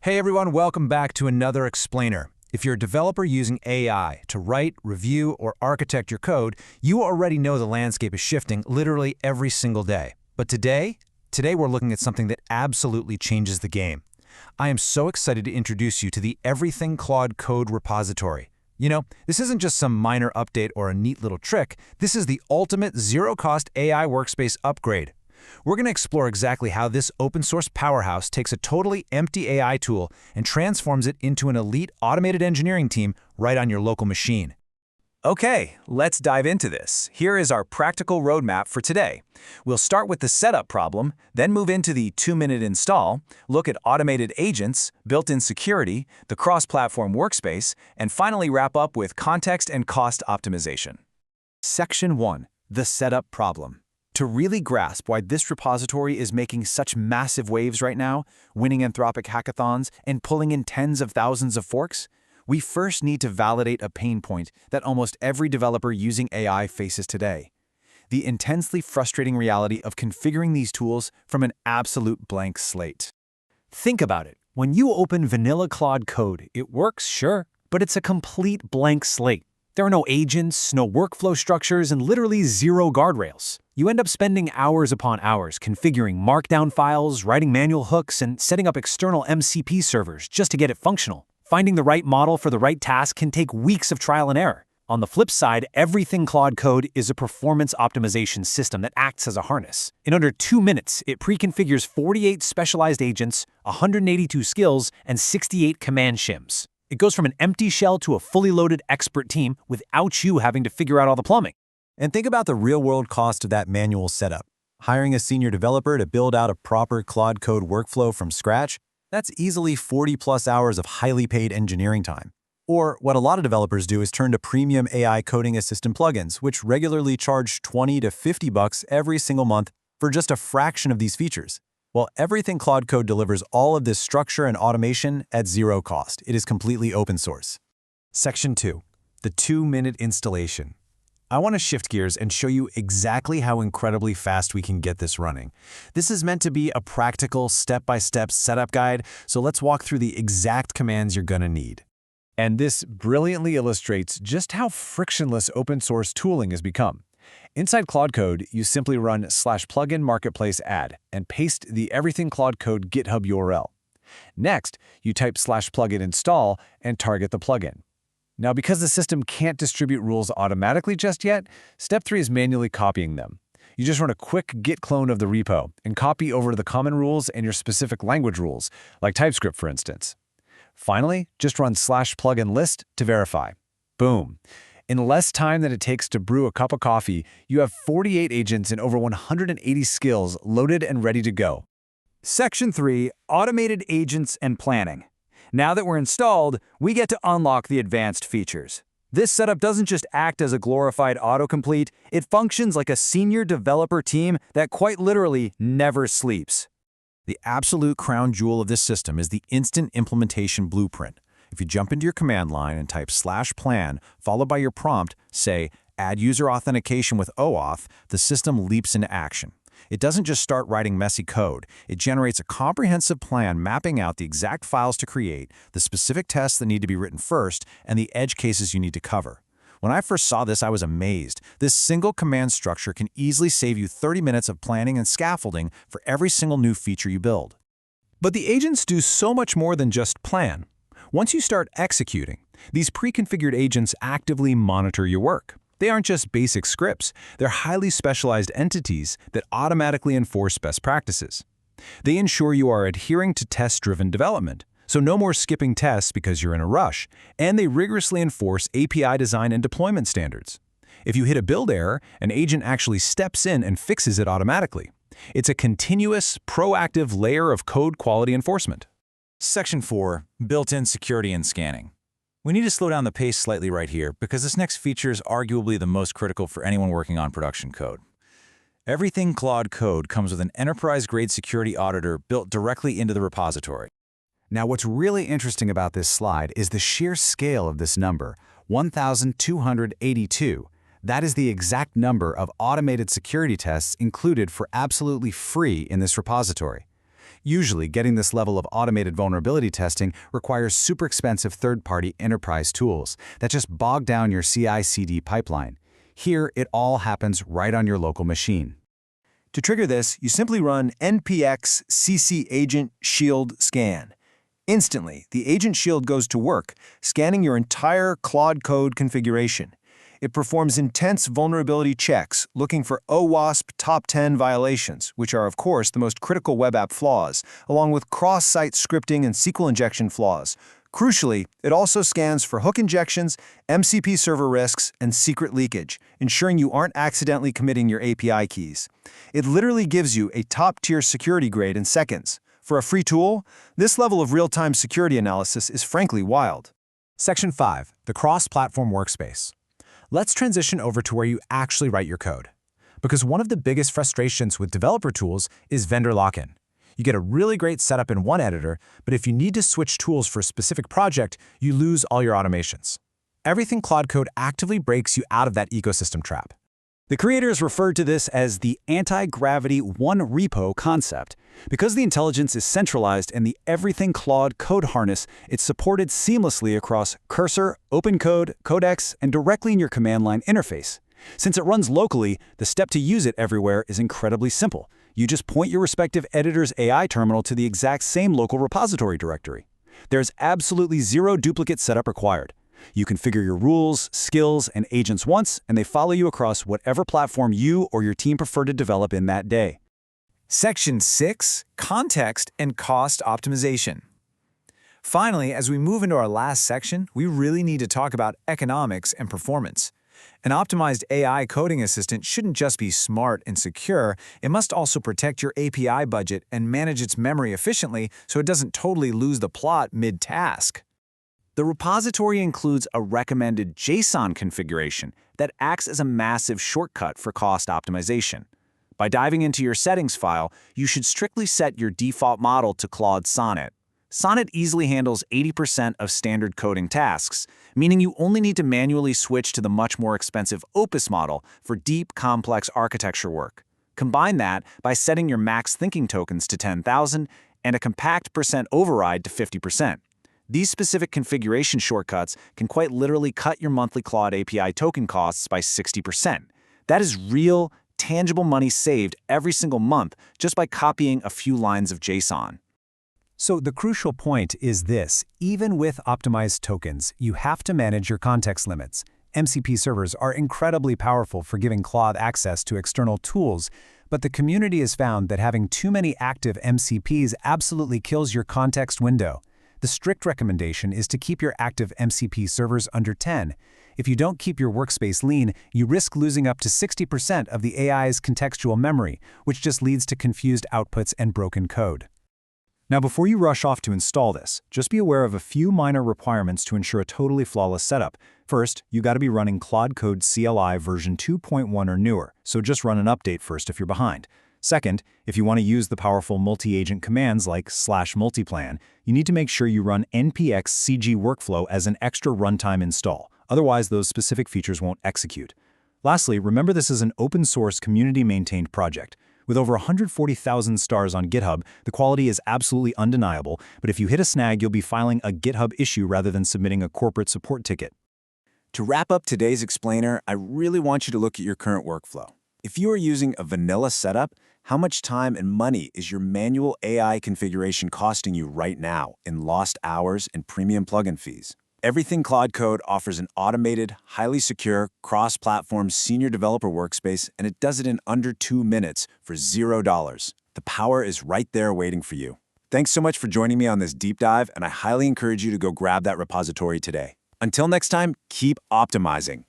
Hey everyone, welcome back to another explainer. If you're a developer using AI to write, review, or architect your code, you already know the landscape is shifting literally every single day. But today we're looking at something that absolutely changes the game. I am so excited to introduce you to the Everything Claude Code repository. You know, this isn't just some minor update or a neat little trick. This is the ultimate zero-cost AI workspace upgrade. We're going to explore exactly how this open-source powerhouse takes a totally empty AI tool and transforms it into an elite automated engineering team right on your local machine. Okay, let's dive into this. Here is our practical roadmap for today. We'll start with the setup problem, then move into the 2-minute install, look at automated agents, built-in security, the cross-platform workspace, and finally wrap up with context and cost optimization. Section 1. The setup problem. To really grasp why this repository is making such massive waves right now, winning Anthropic hackathons and pulling in tens of thousands of forks, we first need to validate a pain point that almost every developer using AI faces today: the intensely frustrating reality of configuring these tools from an absolute blank slate. Think about it. When you open vanilla Claude Code, it works, sure, but it's a complete blank slate. There are no agents, no workflow structures, and literally zero guardrails. You end up spending hours upon hours configuring markdown files, writing manual hooks, and setting up external MCP servers just to get it functional. Finding the right model for the right task can take weeks of trial and error. On the flip side, Everything Claude Code is a performance optimization system that acts as a harness. In under 2 minutes, it pre-configures 48 specialized agents, 182 skills, and 68 command shims. It goes from an empty shell to a fully loaded expert team without you having to figure out all the plumbing. And think about the real-world cost of that manual setup. Hiring a senior developer to build out a proper Claude Code workflow from scratch, that's easily 40+ hours of highly paid engineering time. Or what a lot of developers do is turn to premium AI coding assistant plugins, which regularly charge $20 to $50 every single month for just a fraction of these features. Well, Everything Claude Code delivers all of this structure and automation at zero cost. It is completely open source. Section 2. The 2-minute installation. I want to shift gears and show you exactly how incredibly fast we can get this running. This is meant to be a practical, step-by-step setup guide, so let's walk through the exact commands you're going to need. And this brilliantly illustrates just how frictionless open-source tooling has become. Inside Claude Code, you simply run /plugin marketplace add and paste the Everything Claude Code GitHub URL. Next, you type /plugin install and target the plugin. Now, because the system can't distribute rules automatically just yet, step 3 is manually copying them. You just run a quick git clone of the repo and copy over the common rules and your specific language rules, like TypeScript, for instance. Finally, just run /plugin list to verify. Boom. In less time than it takes to brew a cup of coffee, you have 48 agents and over 180 skills loaded and ready to go. Section 3. Automated agents and planning. Now that we're installed, we get to unlock the advanced features. This setup doesn't just act as a glorified autocomplete, it functions like a senior developer team that quite literally never sleeps. The absolute crown jewel of this system is the instant implementation blueprint. If you jump into your command line and type /plan, followed by your prompt, say, add user authentication with OAuth, the system leaps into action. It doesn't just start writing messy code. It generates a comprehensive plan mapping out the exact files to create, the specific tests that need to be written first, and the edge cases you need to cover. When I first saw this, I was amazed. This single command structure can easily save you 30 minutes of planning and scaffolding for every single new feature you build. But the agents do so much more than just plan. Once you start executing, these pre-configured agents actively monitor your work. They aren't just basic scripts, they're highly specialized entities that automatically enforce best practices. They ensure you are adhering to test-driven development, so no more skipping tests because you're in a rush, and they rigorously enforce API design and deployment standards. If you hit a build error, an agent actually steps in and fixes it automatically. It's a continuous, proactive layer of code quality enforcement. Section 4. Built-in security and scanning. We need to slow down the pace slightly right here because this next feature is arguably the most critical for anyone working on production code. Everything Claude Code comes with an enterprise-grade security auditor built directly into the repository. Now, what's really interesting about this slide is the sheer scale of this number, 1,282. That is the exact number of automated security tests included for absolutely free in this repository. Usually, getting this level of automated vulnerability testing requires super expensive third-party enterprise tools that just bog down your CI/CD pipeline. Here, it all happens right on your local machine. To trigger this, you simply run npx cc agent shield scan. Instantly, the agent shield goes to work, scanning your entire Claude Code configuration. It performs intense vulnerability checks, looking for OWASP top 10 violations, which are, of course, the most critical web app flaws, along with cross-site scripting and SQL injection flaws. Crucially, it also scans for hook injections, MCP server risks, and secret leakage, ensuring you aren't accidentally committing your API keys. It literally gives you a top-tier security grade in seconds. For a free tool, this level of real-time security analysis is frankly wild. Section 5. The cross-platform workspace. Let's transition over to where you actually write your code. Because one of the biggest frustrations with developer tools is vendor lock-in. You get a really great setup in one editor, but if you need to switch tools for a specific project, you lose all your automations. Everything Claude Code actively breaks you out of that ecosystem trap. The creators referred to this as the anti-gravity one repo concept. Because the intelligence is centralized in the everything Claude Code harness, it's supported seamlessly across Cursor, OpenCode, Codex, and directly in your command line interface. Since it runs locally, the step to use it everywhere is incredibly simple. You just point your respective editor's AI terminal to the exact same local repository directory. There's absolutely zero duplicate setup required. You configure your rules, skills, and agents once, and they follow you across whatever platform you or your team prefer to develop in that day. Section 6. Context and Cost Optimization. Finally, as we move into our last section, we really need to talk about economics and performance. An optimized AI coding assistant shouldn't just be smart and secure, it must also protect your API budget and manage its memory efficiently so it doesn't totally lose the plot mid-task. The repository includes a recommended JSON configuration that acts as a massive shortcut for cost optimization. By diving into your settings file, you should strictly set your default model to Claude Sonnet. Sonnet easily handles 80% of standard coding tasks, meaning you only need to manually switch to the much more expensive Opus model for deep, complex architecture work. Combine that by setting your max thinking tokens to 10,000 and a compact percent override to 50%. These specific configuration shortcuts can quite literally cut your monthly Claude API token costs by 60%. That is real, tangible money saved every single month just by copying a few lines of JSON. So the crucial point is this: even with optimized tokens, you have to manage your context limits. MCP servers are incredibly powerful for giving Claude access to external tools, but the community has found that having too many active MCPs absolutely kills your context window. The strict recommendation is to keep your active MCP servers under 10. If you don't keep your workspace lean, you risk losing up to 60% of the AI's contextual memory, which just leads to confused outputs and broken code. Now, before you rush off to install this, just be aware of a few minor requirements to ensure a totally flawless setup. First, you got to be running Claude Code CLI version 2.1 or newer, so just run an update first if you're behind. Second, if you want to use the powerful multi-agent commands like /multiplan, you need to make sure you run npx cg workflow as an extra runtime install. Otherwise, those specific features won't execute. Lastly, remember this is an open-source, community-maintained project. With over 140,000 stars on GitHub, the quality is absolutely undeniable, but if you hit a snag, you'll be filing a GitHub issue rather than submitting a corporate support ticket. To wrap up today's explainer, I really want you to look at your current workflow. If you are using a vanilla setup, how much time and money is your manual AI configuration costing you right now in lost hours and premium plugin fees? Everything Claude Code offers an automated, highly secure, cross-platform senior developer workspace, and it does it in under 2 minutes for $0. The power is right there waiting for you. Thanks so much for joining me on this deep dive, and I highly encourage you to go grab that repository today. Until next time, keep optimizing.